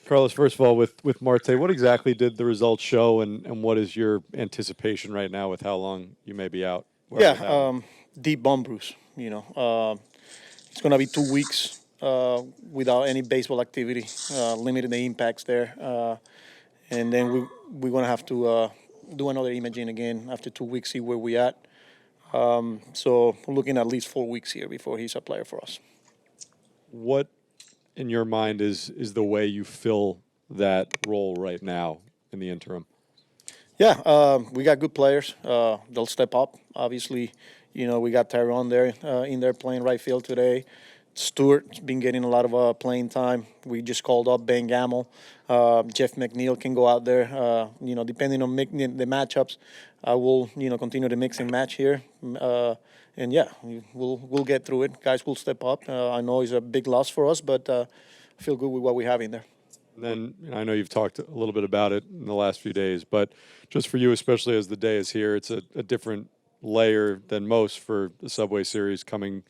Carlos, first of all, with Marte, what exactly did the results show, and what is your anticipation right now with how long you may be out? Yeah, Wherever that one? deep bum bruise. It's going to be 2 weeks without any baseball activity, limiting the impacts there, and then we're going to have to do another imaging again after 2 weeks, see where we at. So we're looking at least 4 weeks here before he's a player for us. What, in your mind, is the way you fill that role right now in the interim? Yeah, we got good players. They'll step up. Obviously, we got Tyrone there in there playing right field today. Stewart's been getting a lot of playing time. We just called up Ben Gamel. Jeff McNeil can go out there. Depending on the matchups, I will continue to mix and match here. And yeah, we'll get through it. Guys will step up. I know it's a big loss for us, but I feel good with what we have in there. And then I know you've talked a little bit about it in the last few days, but just for you, especially as the day is here, it's a different layer than most for the Subway Series coming,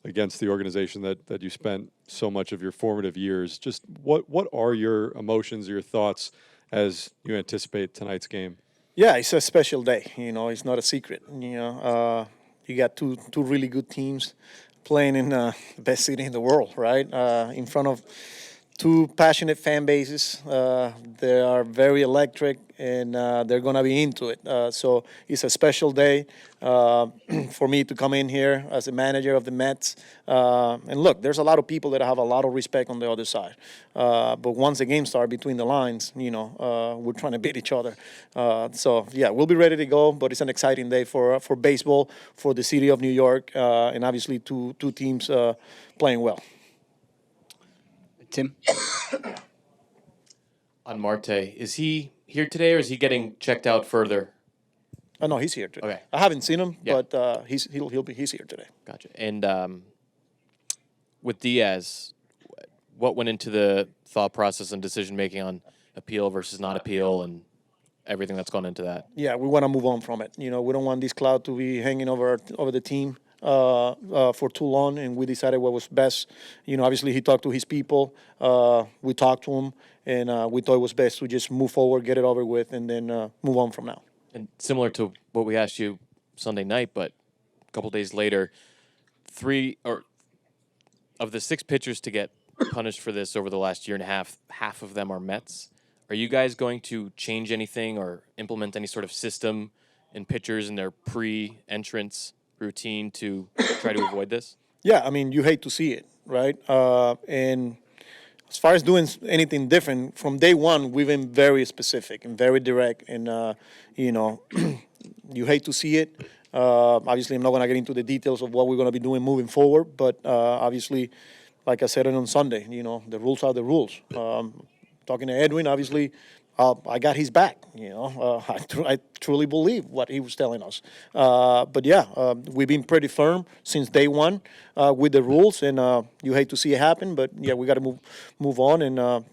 against the organization that you spent so much of your formative years. Just what are your emotions, your thoughts as you anticipate tonight's game? Yeah, it's a special day. It's not a secret. You got two really good teams playing in the best city in the world, right? In front of two passionate fan bases. They are very electric, and they're going to be into it. So it's a special day for me to come in here as a manager of the Mets. And look, there's a lot of people that have a lot of respect on the other side. But once the game starts between the lines, we're trying to beat each other. So, yeah, we'll be ready to go. But it's an exciting day for baseball, for the city of New York, and obviously two teams playing well. Tim? On Marte, is he here today or is he getting checked out further? Oh, no, he's here today. Okay. I haven't seen him, Yeah. but he's here today. Gotcha. And with Diaz, what went into the thought process and decision making on appeal versus not appeal and everything that's gone into that? Yeah, we want to move on from it. We don't want this cloud to be hanging over the team for too long, and we decided what was best. Obviously he talked to his people. We talked to him, and we thought it was best to just move forward, get it over with, and then move on from now. And similar to what we asked you Sunday night, but a couple days later, 3 of the 6 pitchers to get punished for this over the last year and a half of them are Mets. Are you guys going to change anything or implement any sort of system in pitchers in their pre-entrance routine to try to avoid this? Yeah, I mean, you hate to see it, right? And as far as doing anything different, from day one, we've been very specific and very direct. And, you hate to see it. Obviously, I'm not going to get into the details of what we're going to be doing moving forward. But obviously, like I said on Sunday, the rules are the rules. Talking to Edwin, obviously, I got his back. I truly believe what he was telling us. But yeah, we've been pretty firm since day one with the rules, and you hate to see it happen. But yeah, we got to move on and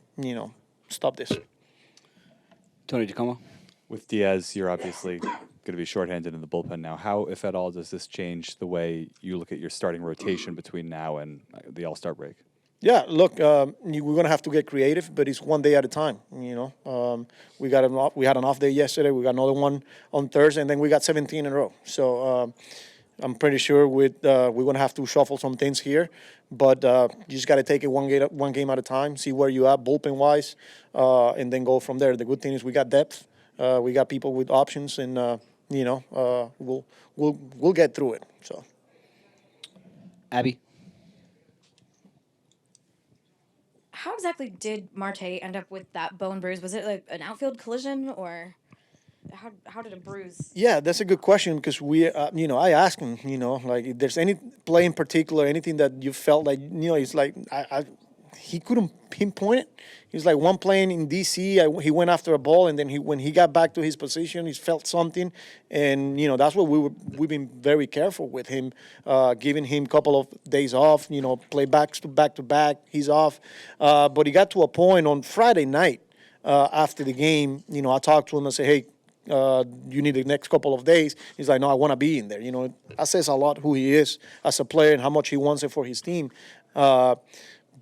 stop this. Tony DeComo? With Diaz, you're obviously going to be shorthanded in the bullpen now. How, if at all, does this change the way you look at your starting rotation between now and the All-Star break? Yeah, look, we're gonna have to get creative, but it's one day at a time. We had an off day yesterday. We got another one on Thursday, and then we got 17 in a row. So I'm pretty sure we're gonna have to shuffle some things here, but you just got to take it one game at a time, see where you at bullpen wise, and then go from there. The good thing is we got depth, we got people with options, and we'll get through it. So, Abby? How exactly did Marte end up with that bone bruise? Was it like an outfield collision, or how did it bruise? Yeah, that's a good question because I asked him, like if there's any play in particular, anything that you felt like, it's like he couldn't pinpoint it. He's like one play in D.C., he went after a ball, and then when he got back to his position, he felt something, and that's what we've been very careful with him, giving him a couple of days off, play back to back, he's off, but he got to a point on Friday night after the game. I talked to him and said, hey, you need the next couple of days. He's like, no, I want to be in there. That says a lot who he is as a player and how much he wants it for his team.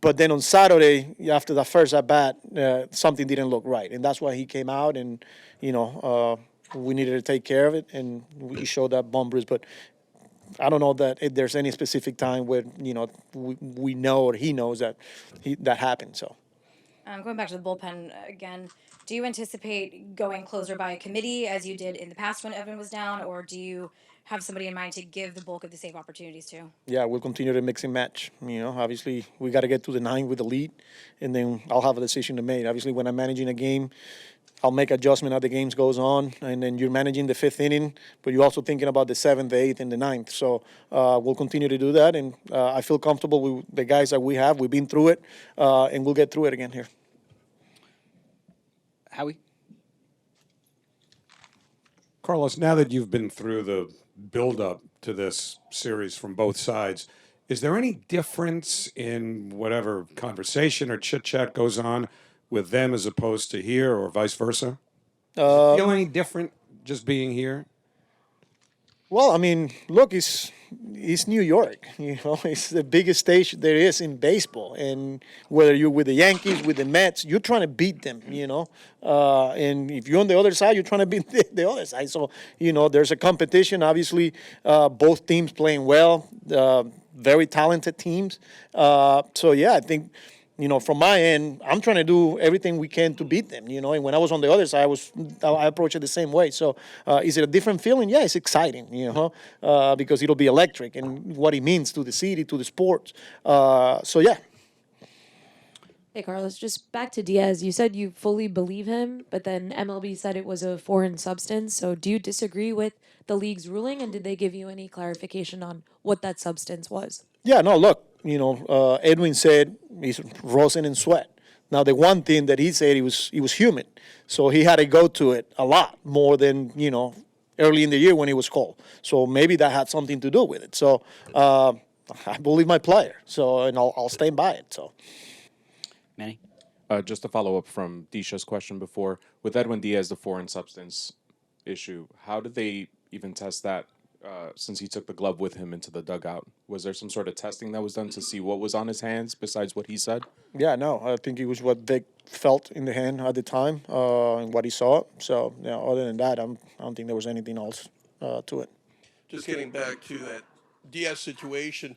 But then on Saturday, after the first at bat, something didn't look right, and that's why he came out, and we needed to take care of it, and we showed that bum bruise. But I don't know that if there's any specific time where we know or he knows that that happened. So. Going back to the bullpen again, do you anticipate going closer by committee as you did in the past when Evan was down, or do you have somebody in mind to give the bulk of the save opportunities to? Yeah, we'll continue to mix and match. Obviously we got to get to the 9 with the lead, and then I'll have a decision to make. Obviously, when I'm managing a game, I'll make adjustment as the games goes on, and then you're managing the 5th inning, but you're also thinking about the 7th, the 8th, and the 9th. So we'll continue to do that, and I feel comfortable with the guys that we have. We've been through it, and we'll get through it again here. Howie? Carlos, now that you've been through the build-up to this series from both sides, is there any difference in whatever conversation or chit-chat goes on with them as opposed to here, or vice versa? Does it feel any different just being here? Well, I mean, look, it's New York. It's the biggest stage there is in baseball. And whether you're with the Yankees, with the Mets, you're trying to beat them. And if you're on the other side, you're trying to beat the other side. So there's a competition. Obviously, both teams playing well, very talented teams. So yeah, I think. From my end, I'm trying to do everything we can to beat them. And when I was on the other side, I approach it the same way. So, is it a different feeling? Yeah, it's exciting. Because it'll be electric and what it means to the city, to the sports. So yeah. Hey, Carlos, just back to Diaz. You said you fully believe him, but then MLB said it was a foreign substance. So, do you disagree with the league's ruling, and did they give you any clarification on what that substance was? Yeah. No. Look. Edwin said he's rosin and sweat. Now, the one thing that he said, he was human, so he had to go to it a lot more than early in the year when he was called. So maybe that had something to do with it. So I believe my player. So and I'll stand by it. So. Manny? Just to follow up from Disha's question before, with Edwin Diaz, the foreign substance issue, how did they even test that since he took the glove with him into the dugout? Was there some sort of testing that was done to see what was on his hands besides what he said? Yeah, no, I think it was what Vic felt in the hand at the time and what he saw. So, other than that, I don't think there was anything else to it. Just getting back to that Diaz situation,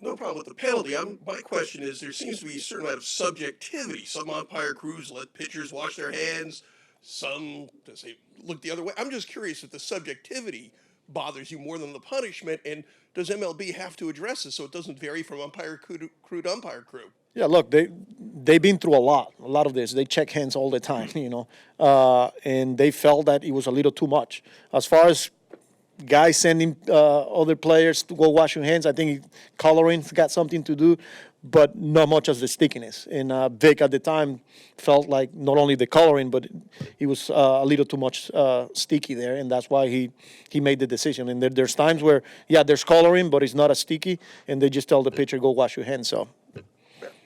no problem with the penalty. My question is, there seems to be a certain amount of subjectivity. Some umpire crews let pitchers wash their hands. Some say look the other way. I'm just curious if the subjectivity bothers you more than the punishment, and does MLB have to address this so it doesn't vary from umpire crew to umpire crew? Yeah, look, they've been through a lot of this. They check hands all the time, and they felt that it was a little too much. As far as guys sending other players to go wash your hands, I think coloring's got something to do, but not much as the stickiness. And Vic at the time felt like not only the coloring, but he was a little too much sticky there, and that's why he made the decision. And there's times where, there's coloring, but it's not as sticky, and they just tell the pitcher, go wash your hands. So